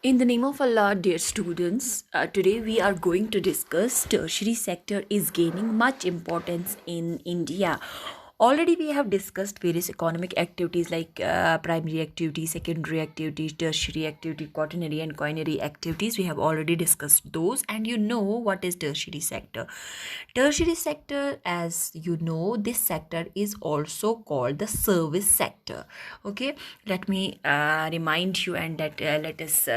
In the name of Allah, dear students, today we are going to discuss tertiary sector is gaining much importance in India. Already we have discussed various economic activities like primary activity, secondary activity, tertiary activity, quaternary and quinary activities. We have already discussed those, and you know what is tertiary sector. Tertiary sector, as you know, this sector is also called the service sector. Okay, let me remind you and that let us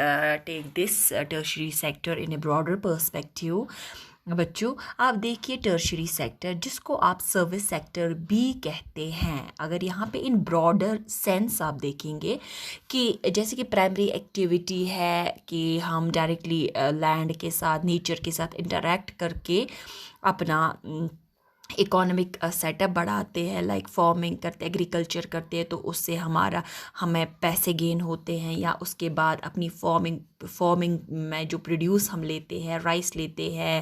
take this tertiary sector in a broader perspective. बच्चों, आप देखिए tertiary sector जिसको आप service sector भी कहते हैं, अगर यहाँ पे इन ब्रॉडर सेंस आप देखेंगे कि जैसे कि प्राइमरी एक्टिविटी है कि हम डायरेक्टली लैंड के साथ, नेचर के साथ इंटरेक्ट करके अपना इकोनॉमिक सेटअप बढ़ाते हैं, लाइक फार्मिंग करते, एग्रीकल्चर करते हैं, तो उससे हमें पैसे गेन होते हैं, या उसके बाद अपनी फार्मिंग में जो प्रोड्यूस हम लेते हैं, राइस लेते हैं,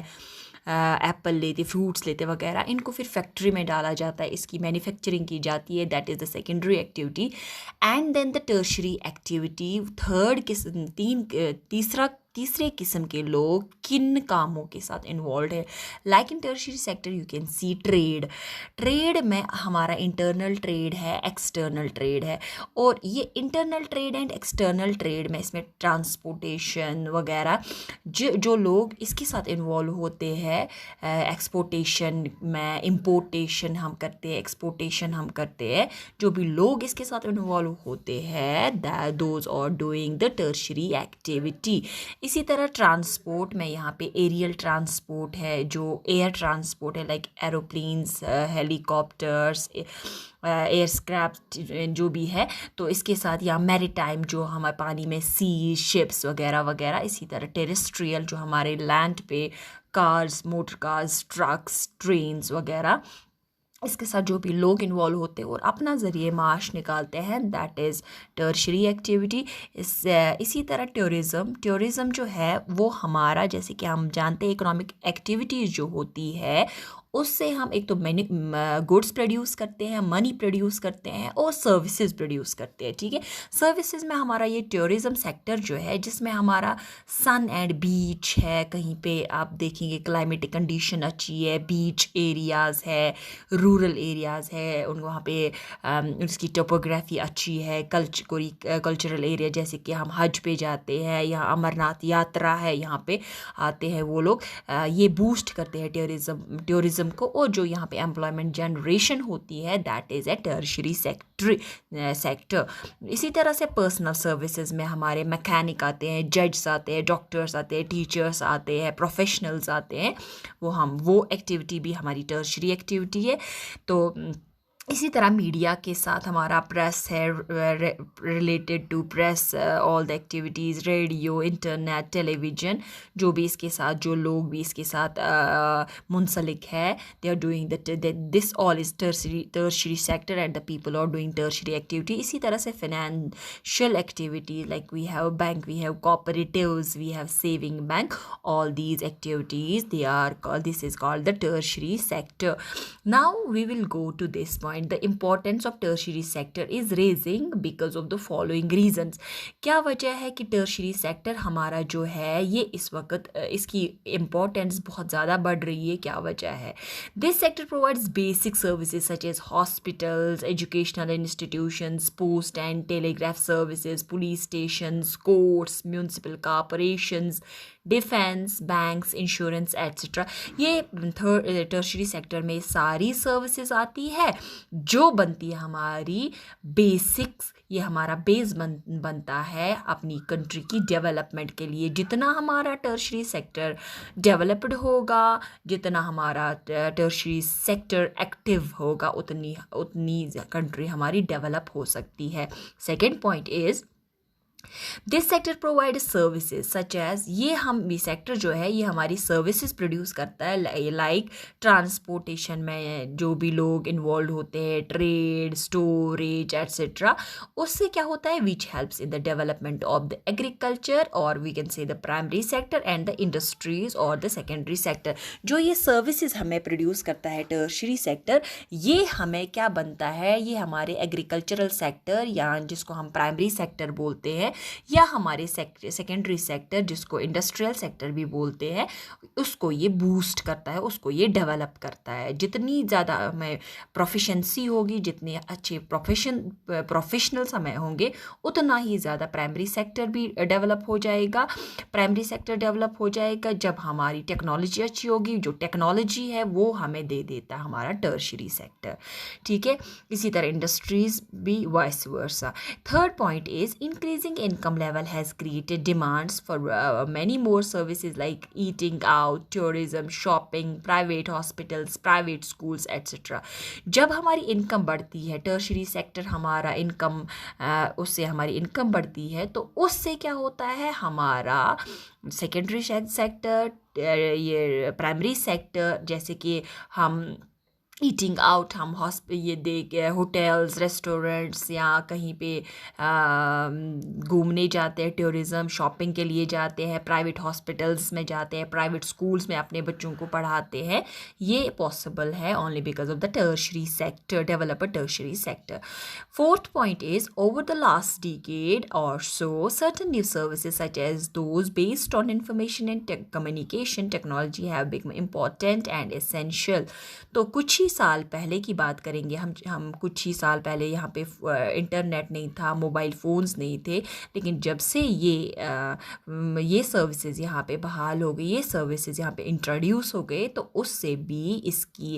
एप्पल लेते, फ्रूट्स लेते वगैरह, इनको फिर फैक्ट्री में डाला जाता है, इसकी मैन्युफैक्चरिंग की जाती है, that is the secondary activity. And then the tertiary activity, third किस्म, तीसरे किस्म के लोग किन कामों के साथ इन्वॉल्व है. Like in tertiary sector you can see trade में हमारा इंटरनल ट्रेड है, एक्सटर्नल ट्रेड है, और ये internal trade and external trade में इसमें ट्रांसपोर्टेशन वगैरह जो लोग इसके साथ इन्वॉल्व होते हैं, एक्सपोर्टेशन में, इम्पोर्टेशन हम करते हैं, एक्सपोर्टेशन हम करते हैं, जो भी लोग इसके साथ इन्वॉल्व होते हैं, those are doing the tertiary activity. इसी तरह ट्रांसपोर्ट में यहाँ पे एरियल ट्रांसपोर्ट है, जो एयर ट्रांसपोर्ट है, लाइक एरोप्लेन्स, हेलीकॉप्टर्स, एयरक्राफ्ट जो भी है, तो इसके साथ या मैरीटाइम जो हमारे पानी में, सी शिप्स वगैरह वगैरह. इसी तरह टेरेस्ट्रियल जो हमारे लैंड पे cars, motor cars, trucks, trains वगैरह, इसके साथ जो भी लोग इन्वॉल्व होते हैं और अपना ज़रिए माश निकालते हैं, दैट इज़ टर्शरी एक्टिविटी. इसी तरह टूरिज़म जो है वो हमारा, जैसे कि हम जानते हैं, इकोनॉमिक एक्टिविटीज़ जो होती है उससे हम एक तो मैनी गुड्स प्रोड्यूस करते हैं, मनी प्रोड्यूस करते हैं, और सर्विसेज प्रोड्यूस करते हैं. ठीक है, सर्विसेज में हमारा ये टूरिज़म सेक्टर जो है, जिसमें हमारा सन एंड बीच है, कहीं पे आप देखेंगे क्लाइमेटिक कंडीशन अच्छी है, बीच एरियाज़ है, रूरल एरियाज़ है, उन वहाँ पे उसकी टोपोग्राफी अच्छी है, कल्चरल एरिया, जैसे कि हम हज पे जाते हैं, यहाँ अमरनाथ यात्रा है, यहाँ पे आते हैं वो लोग, ये बूस्ट करते हैं टूरिज़्म को, और जो यहाँ पे एम्प्लॉयमेंट जनरेशन होती है, that is a tertiary sector. इसी तरह से पर्सनल सर्विसेज में हमारे मैकेनिक आते हैं, जज आते हैं, डॉक्टर्स आते हैं, टीचर्स आते हैं, प्रोफेशनल्स आते हैं, वो एक्टिविटी भी हमारी टर्शरी एक्टिविटी है. तो इसी तरह मीडिया के साथ हमारा प्रेस है, related to press, all the activities, radio, internet, television, जो भी इसके साथ, जो लोग भी इसके साथ मुंसलिक है, they are doing this all is tertiary sector, and the people are doing tertiary activity. इसी तरह से financial activity, like we have bank, we have cooperatives, we have saving bank, all these activities, this is called the tertiary sector. Now we will go to this point. The importance of tertiary sector is raising because of the following reasons. क्या वजह है कि tertiary sector हमारा जो है ये इस वक्त इसकी importance बहुत ज़्यादा बढ़ रही है? क्या वजह है? This sector provides basic services such as hospitals, educational institutions, post and telegraph services, police stations, courts, municipal corporations, defence, banks, insurance etcetera. ये टर्शरी सेक्टर में सारी सर्विसेज आती है जो बनती है हमारी बेसिक्स, ये हमारा बेस बनता है अपनी कंट्री की डेवलपमेंट के लिए. जितना हमारा टर्शरी सेक्टर डेवलप्ड होगा, जितना हमारा टर्शरी सेक्टर एक्टिव होगा, उतनी कंट्री हमारी डेवलप हो सकती है. Second point is this sector provide services such as, ये सेक्टर जो है ये हमारी सर्विसेज प्रोड्यूस करता है, लाइक ट्रांसपोर्टेशन में जो भी लोग इन्वॉल्व होते हैं, ट्रेड, स्टोरेज एट्सेट्रा, उससे क्या होता है, which helps in the development of the agriculture, और we can say the primary sector and the industries और द सेकेंडरी सेक्टर. जो ये सर्विसेज हमें प्रोड्यूस करता है टर्शरी सेक्टर, ये हमें क्या बनता है, ये हमारे एग्रीकल्चरल सेक्टर, या जिसको हम प्राइमरी सेक्टर बोलते हैं, है, या हमारे सेकेंडरी सेक्टर जिसको इंडस्ट्रियल सेक्टर भी बोलते हैं, उसको ये बूस्ट करता है, उसको ये डेवलप करता है। जितनी ज़्यादा हमें प्रोफिशेंसी होगी, जितने अच्छे प्रोफेशनल्स हमें होंगे, उतना ही ज़्यादा प्राइमरी सेक्टर भी डेवलप हो जाएगा। प्राइमरी सेक्टर डेवलप हो जाएगा जब हमारी टेक्नोलॉजी अच्छी होगी, जो टेक्नोलॉजी है वो हमें दे देता है हमारा टर्शरी सेक्टर, ठीक है। इसी तरह इंडस्ट्रीज भी vice versa. Third point is increasing income level has created demands for many more services like eating out, tourism, shopping, private hospitals, private schools, etc. जब हमारी इनकम बढ़ती है, टर्शरी सेक्टर हमारा इनकम, उससे हमारी इनकम बढ़ती है, तो उससे क्या होता है, हमारा सेकेंडरी सेक्टर, ये प्राइमरी सेक्टर, जैसे कि हम ईटिंग आउट, हम ये देख होटल्स, रेस्टोरेंट्स या कहीं पे घूमने जाते हैं, टूरिज़म, शॉपिंग के लिए जाते हैं, प्राइवेट हॉस्पिटल्स में जाते हैं, प्राइवेट स्कूल्स में अपने बच्चों को पढ़ाते हैं, ये पॉसिबल है only because of the tertiary sector, develop a tertiary sector. Fourth point is over the last decade or so certain new services such as those based on information and communication technology have become important and essential. तो कुछ ही साल पहले की बात करेंगे हम कुछ ही साल पहले यहाँ पे इंटरनेट नहीं था, मोबाइल फ़ोन्स नहीं थे, लेकिन जब से ये सर्विसेज यहाँ पे बहाल हो गई, ये सर्विसेज यहाँ पे इंट्रोड्यूस हो गए, तो उससे भी इसकी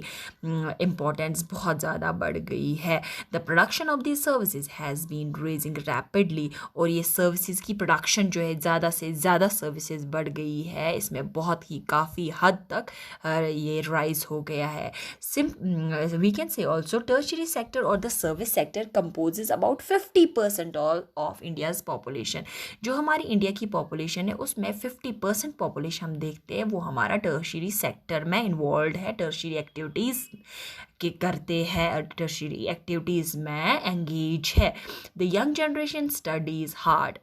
इम्पोर्टेंस बहुत ज़्यादा बढ़ गई है। The production of this services has been raising rapidly, और ये सर्विसेज की प्रोडक्शन जो है, ज़्यादा से ज़्यादा सर्विसेज बढ़ गई है, इसमें बहुत ही काफ़ी हद तक ये राइज हो गया है। We can say also tertiary sector or the service sector composes about 50% all of India's population। जो हमारी इंडिया की पॉपुलेशन है उसमें 50% पॉपुलेशन हम देखते हैं वो हमारा टर्शियरी सेक्टर में इन्वॉल्व है, टर्शियरी एक्टिविटीज़ के करते हैं, टर्शियरी एक्टिविटीज़ में एंगेज है। The young generation studies hard,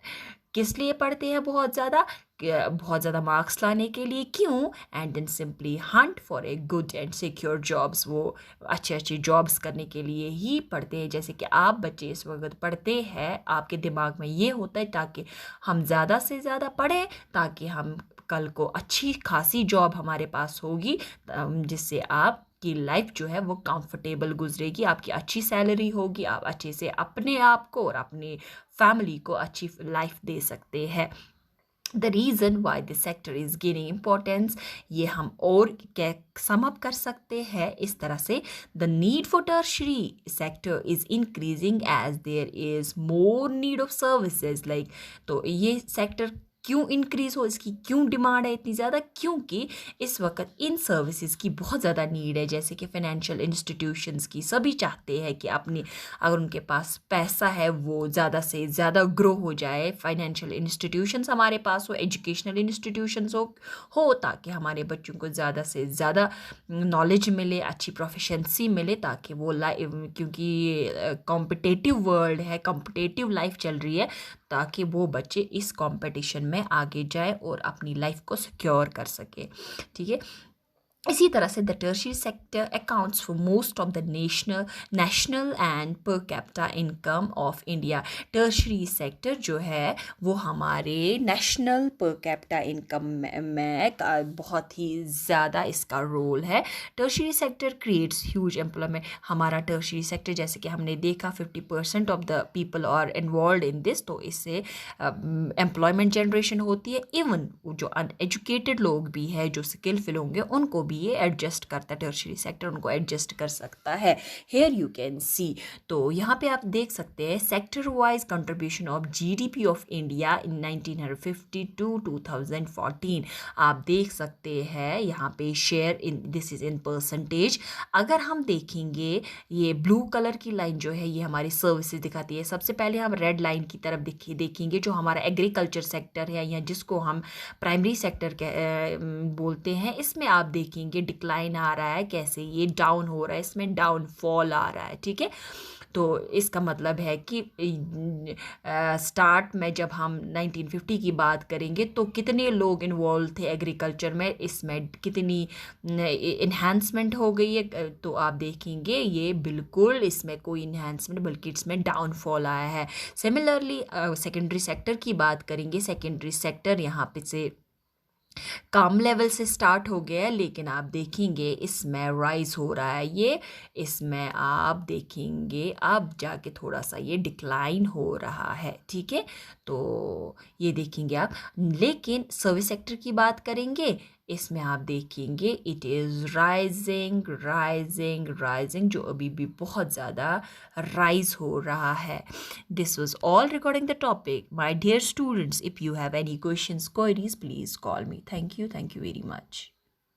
किस लिए पढ़ते हैं बहुत ज़्यादा मार्क्स लाने के लिए, क्यों, and then simply hunt for a good and secure jobs, वो अच्छे जॉब्स करने के लिए ही पढ़ते हैं। जैसे कि आप बच्चे इस वक्त पढ़ते हैं, आपके दिमाग में ये होता है ताकि हम ज़्यादा से ज़्यादा पढ़ें, ताकि हम कल को अच्छी खासी जॉब हमारे पास होगी, जिससे आप की लाइफ जो है वो कंफर्टेबल गुजरेगी, आपकी अच्छी सैलरी होगी, आप अच्छे से अपने आप को और अपनी फैमिली को अच्छी लाइफ दे सकते हैं। The reason why this sector is gaining importance, ये हम और क्या सम अप कर सकते हैं इस तरह से, the need for tertiary sector is increasing as there is more need of services like. तो ये सेक्टर क्यों इंक्रीज़ हो, इसकी क्यों डिमांड है इतनी ज़्यादा, क्योंकि इस वक्त इन सर्विसेज की बहुत ज़्यादा नीड है। जैसे कि फाइनेंशियल इंस्टीट्यूशंस की, सभी चाहते हैं कि अपनी, अगर उनके पास पैसा है वो ज़्यादा से ज़्यादा ग्रो हो जाए, फाइनेंशियल इंस्टीट्यूशंस हमारे पास हो, एजुकेशनल इंस्टीट्यूशंस हो ताकि हमारे बच्चों को ज़्यादा से ज़्यादा नॉलेज मिले, अच्छी प्रोफिशेंसी मिले, ताकि वो क्योंकि कॉम्पिटिटिव वर्ल्ड है, कॉम्पिटिटिव लाइफ चल रही है, ताकि वो बच्चे इस कंपटीशन में आगे जाए और अपनी लाइफ को सिक्योर कर सके, ठीक है। इसी तरह से the tertiary sector accounts for most of the national and per capita income of India. Tertiary sector जो है वो हमारे नेशनल पर कैपिटा इनकम में बहुत ही ज़्यादा इसका रोल है। Tertiary sector creates huge employment. हमारा टर्शियरी सेक्टर, जैसे कि हमने देखा 50% of the people are involve in this, तो इससे एम्प्लॉयमेंट जनरेशन होती है। इवन जो अनएजुकेटेड लोग भी है, जो स्किलफुल होंगे, उनको भी ये एडजस्ट करता है, टर्शियरी सेक्टर उनको एडजस्ट कर सकता है। हेयर यू कैन सी, तो यहाँ पे आप देख सकते हैं sector wise contribution of GDP of India in 1950 to 2014। आप देख सकते हैं यहाँ पे share in, this is in percentage. अगर हम देखेंगे ये ब्लू कलर की लाइन जो है ये हमारी सर्विसेज दिखाती है। सबसे पहले हम रेड लाइन की तरफ देखेंगे जो हमारा एग्रीकल्चर सेक्टर है, या जिसको हम प्राइमरी सेक्टर बोलते हैं। इसमें आप देखेंगे डिक्लाइन आ रहा है, कैसे ये डाउन हो रहा है, इसमें डाउनफॉल आ रहा है, ठीक है। तो इसका मतलब है कि स्टार्ट में जब हम 1950 की बात करेंगे तो कितने लोग इन्वॉल्व थे एग्रीकल्चर में, इसमें कितनी इन्हांसमेंट हो गई है, तो आप देखेंगे ये बिल्कुल इसमें कोई इन्हांसमेंट बल्कि इसमें डाउनफॉल आया है। सिमिलरली सेकेंडरी सेक्टर की बात करेंगे, सेकेंडरी सेक्टर यहाँ पे से कम लेवल से स्टार्ट हो गया है, लेकिन आप देखेंगे इसमें राइज हो रहा है, ये इसमें आप देखेंगे अब जाके थोड़ा सा ये डिक्लाइन हो रहा है, ठीक है। तो ये देखेंगे आप, लेकिन सर्विस सेक्टर की बात करेंगे, इसमें आप देखेंगे it is rising rising rising, जो अभी भी बहुत ज़्यादा राइज हो रहा है। This was all regarding the topic. My dear students, if you have any questions, queries, please call me. Thank you very much.